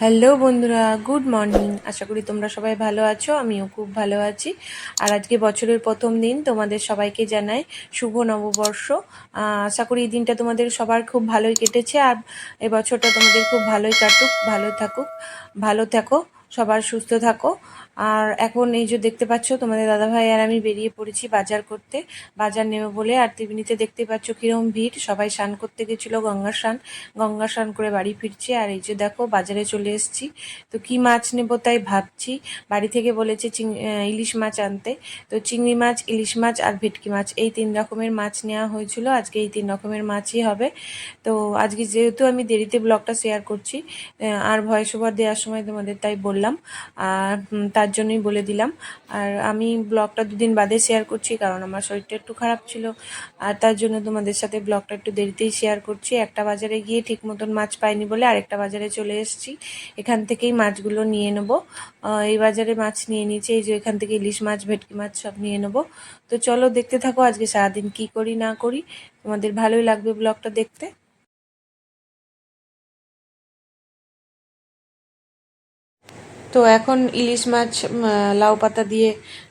Hello বন্ধুরা, good morning. আশা করি তোমরা সবাই ভালো আছো, আমিও খুব ভালো আছি। আর আজকে বছরের প্রথম দিন, তোমাদের সবাইকে জানাই শুভ নববর্ষ। আশা করি এই দিনটা তোমাদের সবার খুব ভালোই কেটেছে, আর এই বছরটা তোমাদের খুব ভালোই কাটুক, ভালো থাকুক, ভালো থাকো, সবার সুস্থ থাকো। আর এখন এই যে দেখতে পাচ্ছ, তোমাদের দাদাভাই আর আমি বেরিয়ে পড়েছি বাজার করতে, বাজার নেবে বলে। আর টিভিনিতে দেখতে পাচ্ছ কিরম ভিড়, সবাই স্নান করতে গেছিলো, গঙ্গা স্নান করে বাড়ি ফিরছে। আর এই যে দেখো বাজারে চলে এসেছি, তো কি মাছ নেব তাই ভাবছি। বাড়ি থেকে বলেছে ইলিশ মাছ আনতে, তো চিংড়ি মাছ, ইলিশ মাছ আর ভেটকি মাছ, এই 3 রকমের মাছ নেওয়া হয়েছিল। আজকে এই 3 রকমের মাছই হবে। তো আজকে যেহেতু আমি দেরিতে ব্লগটা শেয়ার করছি, আর ভয়েস ওভার দেওয়ার সময় তোমাদের তাই বললাম, আর তার জন্যই বলে দিলাম। আর আমি ব্লগটা 2 দিন বাদে শেয়ার করছি, কারণ আমার শরীরটা একটু খারাপ ছিল, আর তার জন্য তোমাদের সাথে ব্লগটা একটু দেরিতেই শেয়ার করছি। একটা বাজারে গিয়ে ঠিক মতন মাছ পাইনি বলে আরেকটা বাজারে চলে এসেছি, এখান থেকেই মাছগুলো নিয়ে নেবো। এই বাজারে মাছ নিয়ে নিয়েছি, এই যে এখান থেকে ইলিশ মাছ, ভেটকি মাছ সব নিয়ে নেবো। তো চলো দেখতে থাকো আজকে সারাদিন কি করি না করি, তোমাদের ভালোই লাগবে ব্লগটা দেখতে। তো এখন ইলিশ মাছ লাউ পাতা দিয়ে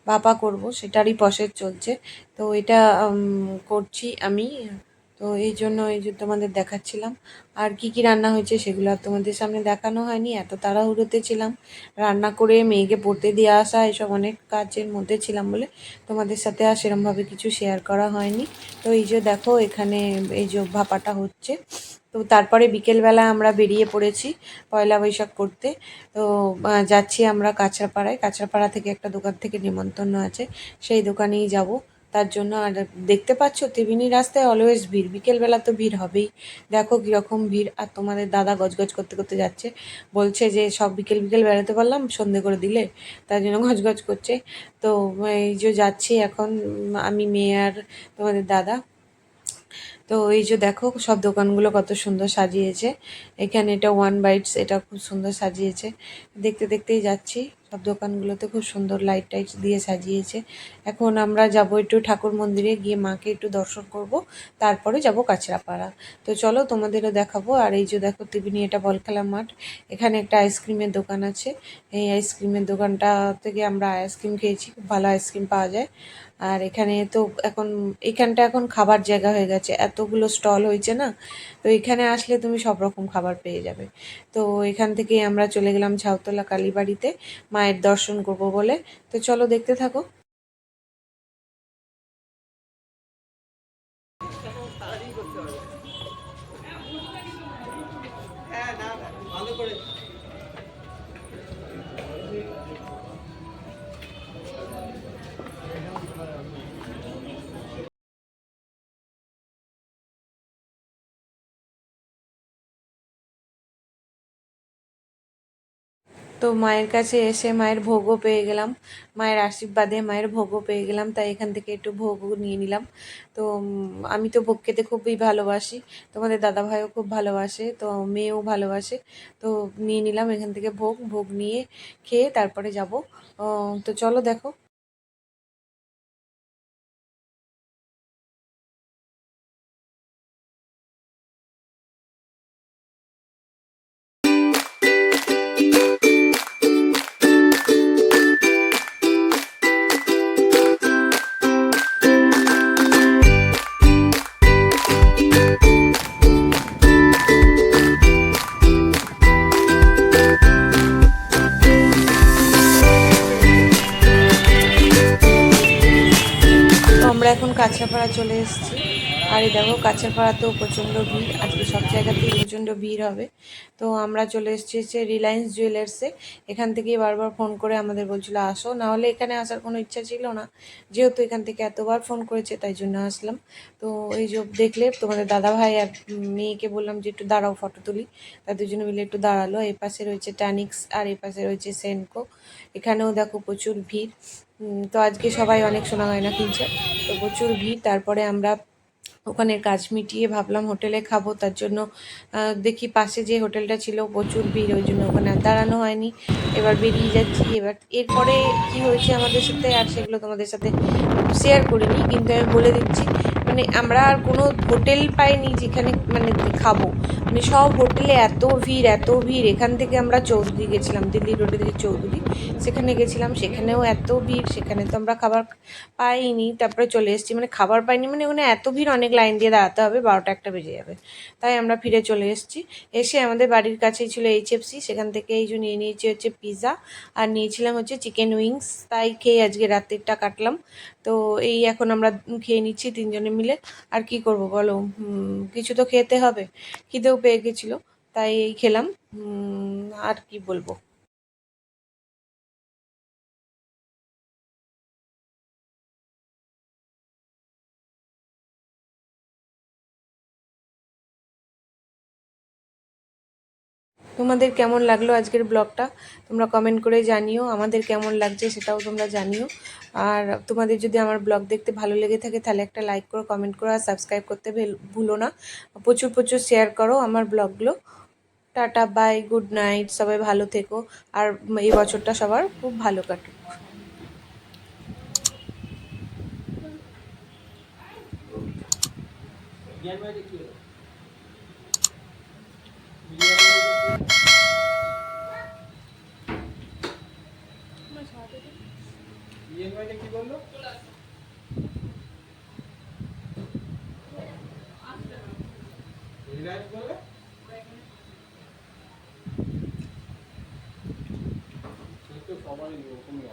ভাপা করব, সেটারই প্রসেস চলছে। তো এটা করছি আমি। তো এই জন্য এই যে তোমাদের দেখাচ্ছিলাম। আর কি কি রান্না হয়েছে সেগুলো আর তোমাদের সামনে দেখানো হয়নি, এত তাড়াহুড়োতে ছিলাম, রান্না করে মেয়েকে পড়তে দিয়ে আসা, এসব অনেক কাজের মধ্যে ছিলাম বলে তোমাদের সাথে আর সেরমভাবে কিছু শেয়ার করা হয়নি। তো এই যে দেখো এখানে এই যে ভাপাটা হচ্ছে। তো তারপরে বিকেলবেলা আমরা বেরিয়ে পড়েছি পয়লা বৈশাখ করতে। তো যাচ্ছি আমরা কাঁচরাপাড়ায়, কাঁচরাপাড়া থেকে একটা দোকান থেকে নেমন্তন্ন আছে, সেই দোকানেই যাব। তার জন্য আর দেখতে পাচ্ছ ত্রিবেণী রাস্তায় অলওয়েজ ভিড়, বিকেলবেলা তো ভিড় হবেই। দেখো কীরকম ভিড়। আর তোমাদের দাদা গজগজ করতে করতে যাচ্ছে, বলছে যে সব বিকেল বিকেল বেড়াতে পারলাম, সন্ধে করে দিলে, তার জন্য গজগজ করছে। তো এই যে যাচ্ছি এখন, আমি, মেয়ে আর তোমাদের দাদা। তো এই যে দেখো সব দোকানগুলো কত সুন্দর সাজিয়েছে। এখানে এটা ওয়ান বাইটস, এটা খুব সুন্দর সাজিয়েছে। দেখতে দেখতেই যাচ্ছি, সব দোকানগুলোতে খুব সুন্দর লাইট টাইট দিয়ে সাজিয়েছে। এখন আমরা যাব একটু ঠাকুর মন্দিরে গিয়ে মাকে একটু দর্শন করব, তারপরে যাব কাঁচরাপাড়া। তো চলো তোমাদেরও দেখাবো। আর এই যে দেখো ত্রিবেণী, এটা বল খেলার মাঠ, এখানে একটা আইসক্রিমের দোকান আছে। এই আইসক্রিমের দোকানটা থেকে আমরা আইসক্রিম খেয়েছি, খুব ভালো আইসক্রিম পাওয়া যায়। আর এখানে তো এখন, এখানটা এখন খাবার জায়গা হয়ে গেছে, এতগুলো স্টল হয়েছে না। তো এখানে আসলে তুমি সব রকম খাবার পেয়ে যাবে। তো এখান থেকে আমরা চলে গেলাম ঝাউতলা কালীবাড়িতে মায়ের দর্শন করব বলে। তো চলো দেখতে থাকো। তো মায়ের কাছে এসে মায়ের ভোগও পেয়ে গেলাম, মায়ের আশীর্বাদে মায়ের ভোগও পেয়ে গেলাম, তাই এখান থেকে একটু ভোগও নিয়ে নিলাম। তো আমি তো ভোগ খেতে খুবই ভালোবাসি, তোমাদের দাদাভাইও খুব ভালোবাসে, তো মেয়েও ভালোবাসে। তো নিয়ে নিলাম এখান থেকে ভোগ, ভোগ নিয়ে খেয়ে তারপরে যাব। তো চলো দেখো। তো আমরা এখন কাঁচরাপাড়া চলে এসেছি। আর এই দেখো কাঁচরাপাড়াতেও প্রচণ্ড ভিড়, আজকে সব জায়গাতেই প্রচণ্ড ভিড় হবে। তো আমরা চলে এসেছি হচ্ছে রিলায়েন্স জুয়েলার্সে। এখান থেকেই বারবার ফোন করে আমাদের বলছিল আসো, না হলে এখানে আসার কোনো ইচ্ছা ছিল না, যেহেতু এখান থেকে এতবার ফোন করেছে তাই জন্য আসলাম। তো এই যে দেখলে তোমাদের দাদাভাই আর মেয়েকে বললাম যে একটু দাঁড়াও ফটো তুলি, তার দুজনে মিলে একটু দাঁড়ালো। এই পাশে রয়েছে ট্যানিক্স আর এই পাশে রয়েছে সেনকো। এখানেও দেখো প্রচুর ভিড়। তো আজকে সবাই অনেক সোনা গয়না কিনছে, তো প্রচুর ভিড়। তারপরে আমরা ওখানের কাজ মিটিয়ে ভাবলাম হোটেলে খাবো, তার জন্য দেখি পাশে যে হোটেলটা ছিল প্রচুর ভিড়, ওই জন্য ওখানে আর দাঁড়ানো হয়নি। এবার বেরিয়ে যাচ্ছি। এবার এরপরে কি হয়েছে আমাদের সাথে আর সেগুলো তোমাদের সাথে শেয়ার করিনি, কিন্তু আমি বলে দিচ্ছি। মানে আমরা আর কোনো হোটেল পাইনি যেখানে মানে খাবো, মানে সব হোটেলে এত ভিড় এত ভিড়। এখান থেকে আমরা চৌধুরী গেছিলাম, দিল্লি রোডে যে চৌধুরী, সেখানে গেছিলাম, সেখানেও এত ভিড়, সেখানে তো আমরা খাবার পাইনি, তারপরে চলে এসেছি। মানে খাবার পাইনি মানে ওখানে এত ভিড়, অনেক লাইন দিয়ে দাঁড়াতে হবে, 12টা 1টা বেজে যাবে, তাই আমরা ফিরে চলে এসেছি। এসে আমাদের বাড়ির কাছেই ছিল এইচএফসি, সেখান থেকে এই যে নিয়ে নিয়েছি হচ্ছে পিৎজা, আর নিয়েছিলাম হচ্ছে চিকেন উইংস, তাই খেয়ে আজকে রাত্রিটা কাটলাম। তো এই এখন আমরা খেয়ে নিচ্ছি তিনজনে মিলে। আর কি করব বলো, কিছু তো খেতে হবে, খিদেও পেয়ে গেছিলো, তাই এই খেলাম। আর কি বলবো। তোমাদের কেমন লাগলো আজকের ব্লগটা তোমরা কমেন্ট করে জানিও, আমাদের কেমন লাগছে সেটাও তোমরা জানিও। আর তোমাদের যদি আমার ব্লগ দেখতে ভালো লেগে থাকে তাহলে একটা লাইক করো, কমেন্ট করো, আর সাবস্ক্রাইব করতে ভুলো না। প্রচুর প্রচুর শেয়ার করো আমার ব্লগগুলো। টাটা, বাই, গুড নাইট, সবাই ভালো থেকো। আর এই বছরটা সবার খুব ভালো কাটুক। কি বললো? সবাই ওরকমই